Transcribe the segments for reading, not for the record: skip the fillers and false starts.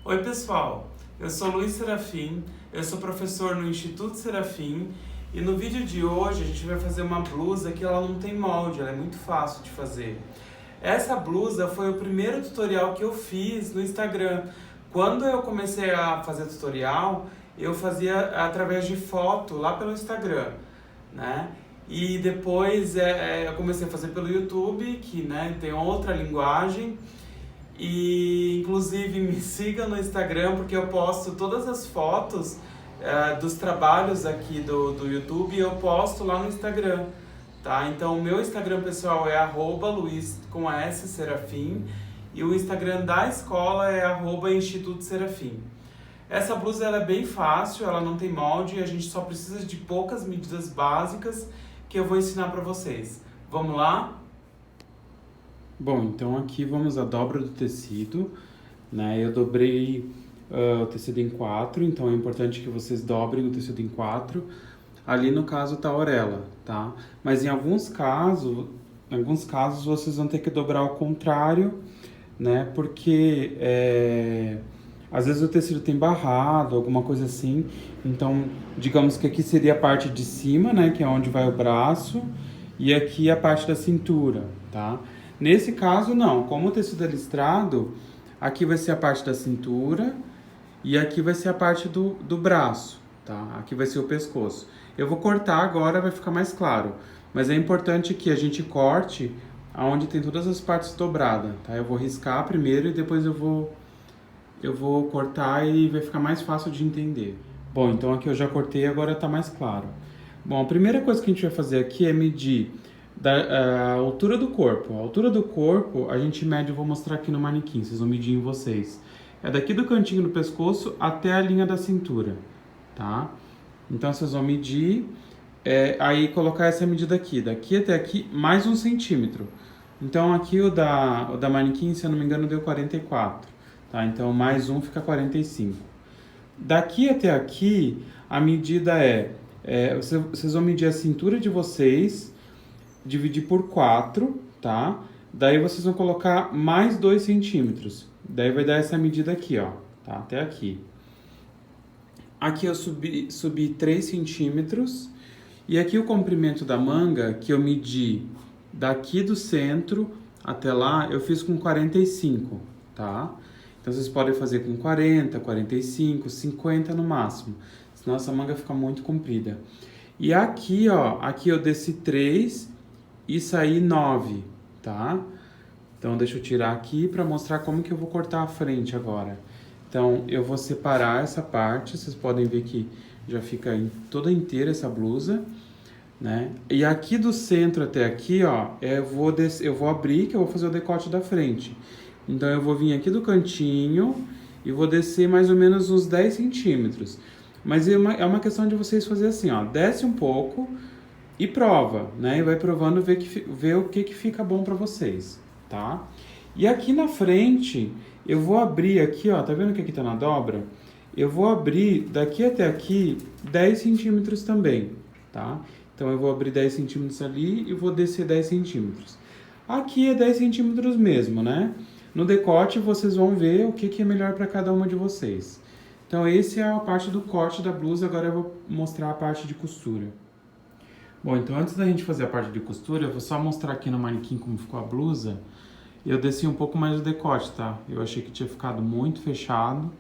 Oi pessoal, eu sou Luiz Serafim, eu sou professor no Instituto Serafim e no vídeo de hoje a gente vai fazer uma blusa que ela não tem molde, ela é muito fácil de fazer. Essa blusa foi o primeiro tutorial que eu fiz no Instagram. Quando eu comecei a fazer tutorial, eu fazia através de foto lá pelo Instagram, né? E depois eu comecei a fazer pelo YouTube, que tem outra linguagem. E inclusive me siga no Instagram porque eu posto todas as fotos dos trabalhos aqui do YouTube e eu posto lá no Instagram, tá? Então o meu Instagram pessoal é @luiz com S Serafim e o Instagram da escola é @Instituto Serafim. Essa blusa ela é bem fácil, ela não tem molde, a gente só precisa de poucas medidas básicas que eu vou ensinar para vocês. Vamos lá? Bom, então aqui vamos à dobra do tecido, né? Eu dobrei o tecido em 4, então é importante que vocês dobrem o tecido em 4. Ali no caso tá a orelha, tá? Mas em alguns casos vocês vão ter que dobrar ao contrário, né? Porque às vezes o tecido tem barrado, alguma coisa assim. Então, digamos que aqui seria a parte de cima, né? Que é onde vai o braço, e aqui a parte da cintura, tá? Nesse caso, não. Como o tecido é listrado, aqui vai ser a parte da cintura e aqui vai ser a parte do braço, tá? Aqui vai ser o pescoço. Eu vou cortar agora, vai ficar mais claro. Mas é importante que a gente corte aonde tem todas as partes dobradas, tá? Eu vou riscar primeiro e depois eu vou cortar e vai ficar mais fácil de entender. Bom, então aqui eu já cortei, agora tá mais claro. Bom, a primeira coisa que a gente vai fazer aqui é medir a altura do corpo. A altura do corpo a gente mede, eu vou mostrar aqui no manequim, vocês vão medir em vocês. É daqui do cantinho do pescoço até a linha da cintura, tá? Então vocês vão medir, aí colocar essa medida aqui, daqui até aqui, mais 1 centímetro. Então aqui o da manequim, se eu não me engano, deu 44, tá? Então mais 1 fica 45. Daqui até aqui, a medida vocês vão medir a cintura de vocês, dividir por 4, tá? Daí vocês vão colocar mais 2 centímetros. Daí vai dar essa medida aqui, ó, tá? Até aqui. Aqui eu subi 3 centímetros. E aqui o comprimento da manga, que eu medi daqui do centro até lá, eu fiz com 45, tá? Então vocês podem fazer com 40, 45, 50 no máximo. Senão essa manga fica muito comprida. E aqui, ó, aqui eu desci 3 e saí 9, tá? Então deixa eu tirar aqui para mostrar como que eu vou cortar a frente agora. Então eu vou separar essa parte, vocês podem ver que já fica toda inteira essa blusa, né? E aqui do centro até aqui, ó, eu vou abrir, que eu vou fazer o decote da frente. Então eu vou vir aqui do cantinho e vou descer mais ou menos uns 10 centímetros. Mas é uma questão de vocês fazerem assim, ó, desce um pouco e prova, né? E vai provando, ver o que fica bom para vocês, tá? E aqui na frente, eu vou abrir aqui, ó, tá vendo que aqui tá na dobra? Eu vou abrir daqui até aqui 10 centímetros também, tá? Então eu vou abrir 10 centímetros ali e vou descer 10 centímetros. Aqui é 10 centímetros mesmo, né? No decote vocês vão ver o que é melhor para cada uma de vocês. Então essa é a parte do corte da blusa, agora eu vou mostrar a parte de costura. Bom, então antes da gente fazer a parte de costura, eu vou só mostrar aqui no manequim como ficou a blusa. Eu desci um pouco mais o decote, tá? Eu achei que tinha ficado muito fechado,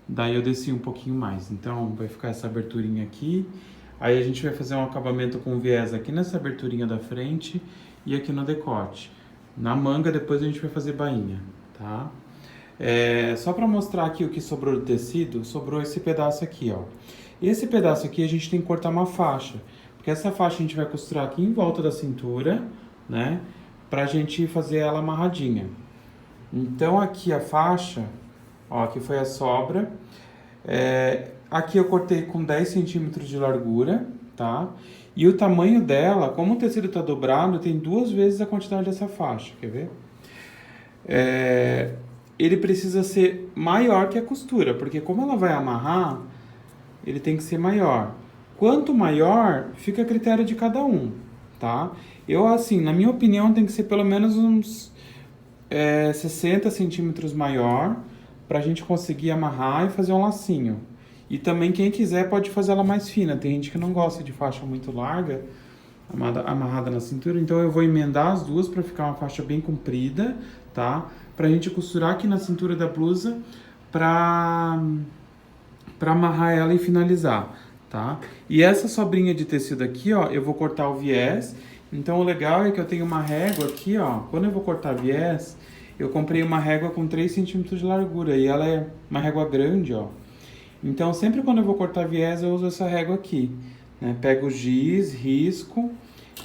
daí eu desci um pouquinho mais. Então vai ficar essa aberturinha aqui. Aí a gente vai fazer um acabamento com viés aqui nessa aberturinha da frente e aqui no decote. Na manga depois a gente vai fazer bainha, tá? Só para mostrar aqui o que sobrou do tecido, sobrou esse pedaço aqui, ó. Esse pedaço aqui a gente tem que cortar uma faixa. Porque essa faixa a gente vai costurar aqui em volta da cintura, né? Pra gente fazer ela amarradinha. Então aqui a faixa, ó, aqui foi a sobra. Aqui eu cortei com 10 centímetros de largura, tá? E o tamanho dela, como o tecido tá dobrado, tem 2 vezes a quantidade dessa faixa, quer ver? Ele precisa ser maior que a costura, porque como ela vai amarrar, ele tem que ser maior. Quanto maior, fica a critério de cada um, tá? Eu, assim, na minha opinião, tem que ser pelo menos uns 60 centímetros maior pra gente conseguir amarrar e fazer um lacinho. E também quem quiser pode fazer ela mais fina. Tem gente que não gosta de faixa muito larga, amarrada na cintura, então eu vou emendar as duas para ficar uma faixa bem comprida, tá? Pra gente costurar aqui na cintura da blusa pra amarrar ela e finalizar, tá? E essa sobrinha de tecido aqui, ó, eu vou cortar o viés. Então o legal é que eu tenho uma régua aqui, ó. Quando eu vou cortar viés, eu comprei uma régua com 3 centímetros de largura e ela é uma régua grande, ó. Então sempre quando eu vou cortar viés eu uso essa régua aqui, né? Pego o giz, risco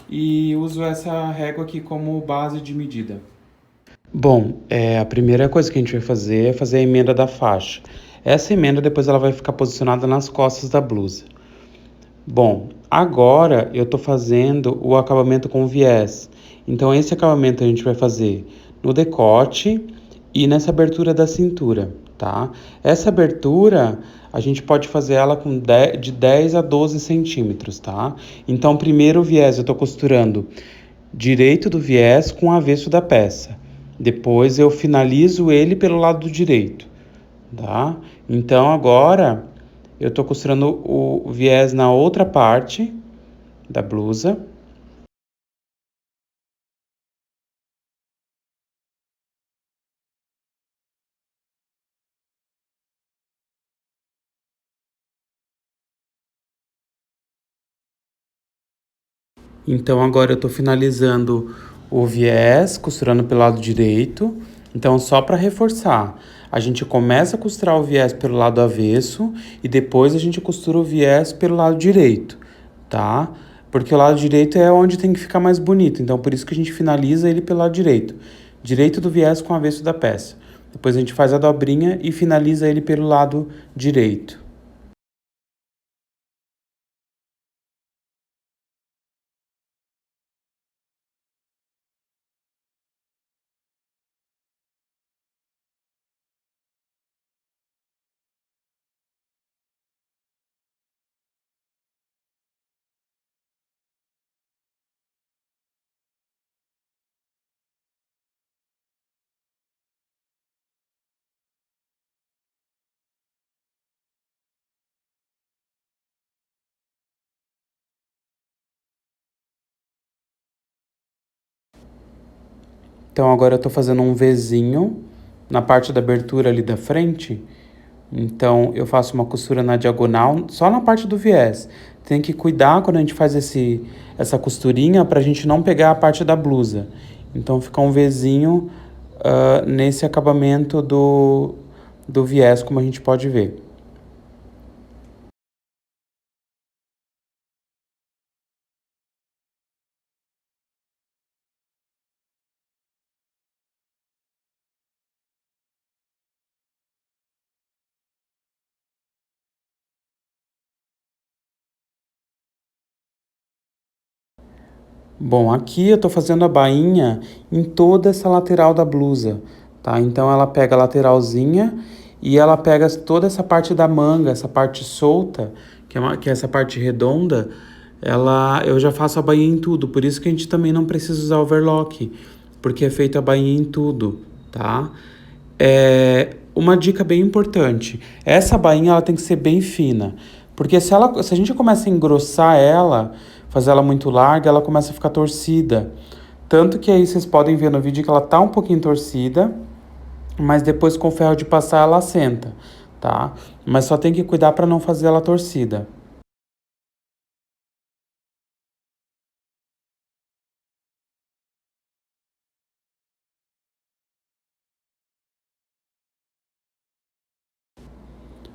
e uso essa régua aqui como base de medida. Bom, a primeira coisa que a gente vai fazer é fazer a emenda da faixa. Essa emenda depois ela vai ficar posicionada nas costas da blusa. Bom, agora eu tô fazendo o acabamento com viés. Então esse acabamento a gente vai fazer no decote e nessa abertura da cintura, tá? Essa abertura a gente pode fazer ela com de 10 a 12 centímetros, tá? Então primeiro o viés eu tô costurando direito do viés com o avesso da peça. Depois eu finalizo ele pelo lado direito, tá? Então agora eu tô costurando o viés na outra parte da blusa. Então agora eu tô finalizando o viés, costurando pelo lado direito. Então só para reforçar, a gente começa a costurar o viés pelo lado avesso e depois a gente costura o viés pelo lado direito, tá? Porque o lado direito é onde tem que ficar mais bonito, então por isso que a gente finaliza ele pelo lado direito. Direito do viés com o avesso da peça. Depois a gente faz a dobrinha e finaliza ele pelo lado direito. Então agora eu tô fazendo um Vzinho na parte da abertura ali da frente. Então eu faço uma costura na diagonal, só na parte do viés. Tem que cuidar quando a gente faz essa costurinha pra gente não pegar a parte da blusa. Então fica um Vzinho nesse acabamento do viés, como a gente pode ver. Bom, aqui eu tô fazendo a bainha em toda essa lateral da blusa, tá? Então ela pega a lateralzinha e ela pega toda essa parte da manga, essa parte solta, que é essa parte redonda, eu já faço a bainha em tudo, por isso que a gente também não precisa usar overlock, porque é feita a bainha em tudo, tá? Uma dica bem importante, essa bainha ela tem que ser bem fina, porque se a gente começa a engrossar ela, fazer ela muito larga, ela começa a ficar torcida. Tanto que aí vocês podem ver no vídeo que ela tá um pouquinho torcida, mas depois com o ferro de passar ela assenta, tá? Mas só tem que cuidar para não fazer ela torcida.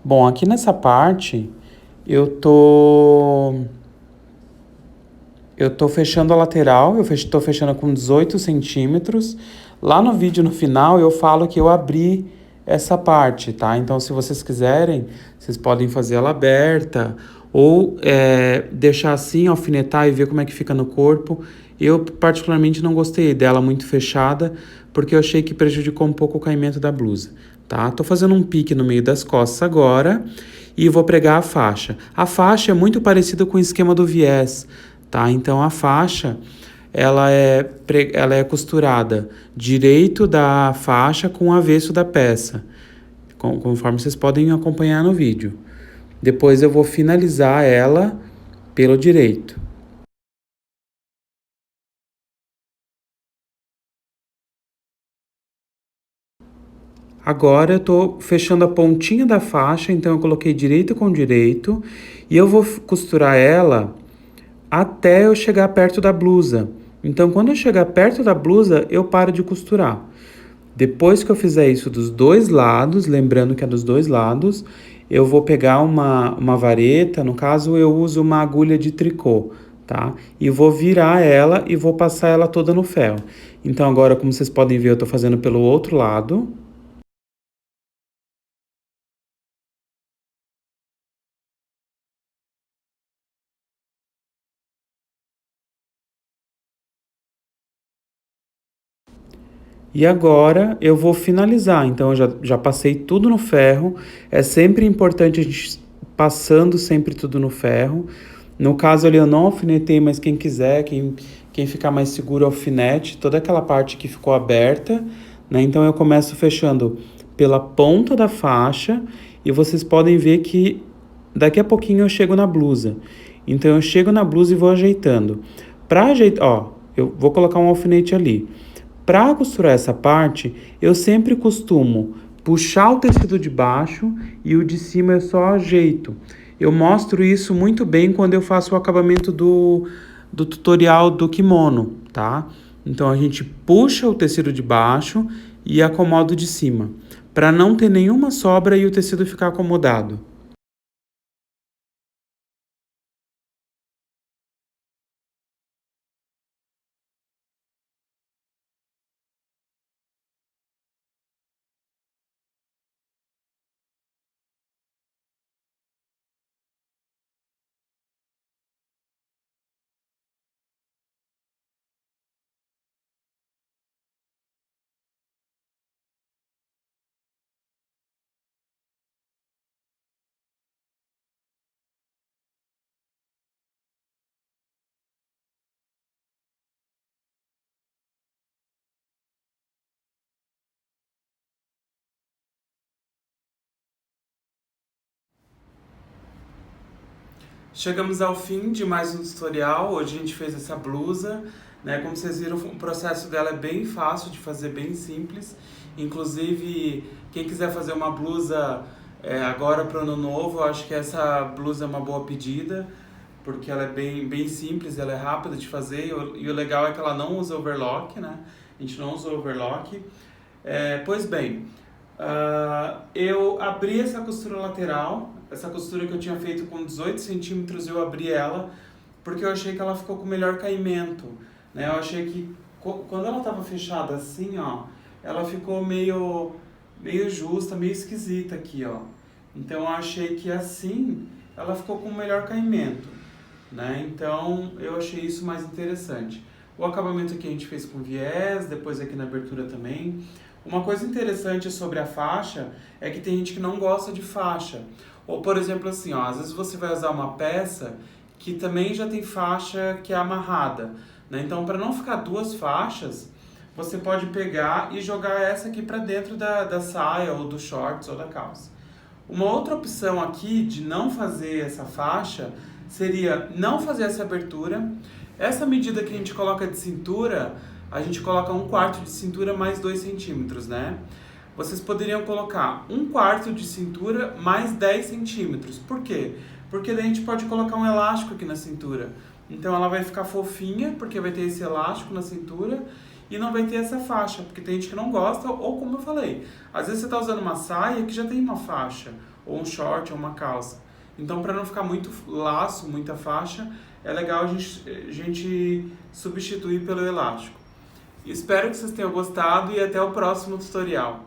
Bom, aqui nessa parte eu tô eu tô fechando a lateral, tô fechando com 18 centímetros. Lá no vídeo, no final, eu falo que eu abri essa parte, tá? Então, se vocês quiserem, vocês podem fazer ela aberta ou deixar assim, alfinetar e ver como é que fica no corpo. Eu, particularmente, não gostei dela muito fechada, porque eu achei que prejudicou um pouco o caimento da blusa, tá? Tô fazendo um pique no meio das costas agora e vou pregar a faixa. A faixa é muito parecida com o esquema do viés, tá? Então a faixa ela é costurada direito da faixa com o avesso da peça. conforme vocês podem acompanhar no vídeo. Depois eu vou finalizar ela pelo direito. Agora eu tô fechando a pontinha da faixa, então eu coloquei direito com direito e eu vou costurar ela até eu chegar perto da blusa. Então, quando eu chegar perto da blusa, eu paro de costurar. Depois que eu fizer isso dos dois lados, lembrando que é dos dois lados, eu vou pegar uma vareta, no caso eu uso uma agulha de tricô, tá? E vou virar ela e vou passar ela toda no ferro. Então agora, como vocês podem ver, eu tô fazendo pelo outro lado. E agora eu vou finalizar, então eu já passei tudo no ferro. É sempre importante a gente passando sempre tudo no ferro. No caso ali eu não alfinetei, mas quem quiser, quem ficar mais seguro, alfinete toda aquela parte que ficou aberta, né? Então eu começo fechando pela ponta da faixa e vocês podem ver que daqui a pouquinho eu chego na blusa. Então eu chego na blusa e vou ajeitando. Para ajeitar, ó, eu vou colocar um alfinete ali. Para costurar essa parte, eu sempre costumo puxar o tecido de baixo e o de cima eu só ajeito. Eu mostro isso muito bem quando eu faço o acabamento do tutorial do kimono, tá? Então a gente puxa o tecido de baixo e acomoda o de cima, para não ter nenhuma sobra e o tecido ficar acomodado. Chegamos ao fim de mais um tutorial. Hoje a gente fez essa blusa, né? Como vocês viram, o processo dela é bem fácil de fazer, bem simples. Inclusive, quem quiser fazer uma blusa agora para o ano novo, eu acho que essa blusa é uma boa pedida, porque ela é bem simples, ela é rápida de fazer e o legal é que ela não usa overlock, né? A gente não usa overlock. Pois bem, eu abri essa costura lateral, essa costura que eu tinha feito com 18 centímetros, eu abri ela porque eu achei que ela ficou com melhor caimento, né? Eu achei que quando ela estava fechada assim, ó, ela ficou meio justa, meio esquisita aqui, ó. Então eu achei que assim ela ficou com melhor caimento, né? Então eu achei isso mais interessante. O acabamento aqui a gente fez com viés, depois aqui na abertura também. Uma coisa interessante sobre a faixa é que tem gente que não gosta de faixa. Ou, por exemplo, assim, ó, às vezes você vai usar uma peça que também já tem faixa que é amarrada, né? Então, para não ficar duas faixas, você pode pegar e jogar essa aqui para dentro da saia ou do shorts ou da calça. Uma outra opção aqui de não fazer essa faixa seria não fazer essa abertura. Essa medida que a gente coloca de cintura, a gente coloca 1/4 de cintura mais 2 centímetros, né? Vocês poderiam colocar 1/4 de cintura mais 10 centímetros. Por quê? Porque daí a gente pode colocar um elástico aqui na cintura. Então ela vai ficar fofinha, porque vai ter esse elástico na cintura e não vai ter essa faixa, porque tem gente que não gosta, ou como eu falei, às vezes você está usando uma saia que já tem uma faixa, ou um short, ou uma calça. Então, para não ficar muito laço, muita faixa, é legal a gente substituir pelo elástico. Espero que vocês tenham gostado e até o próximo tutorial.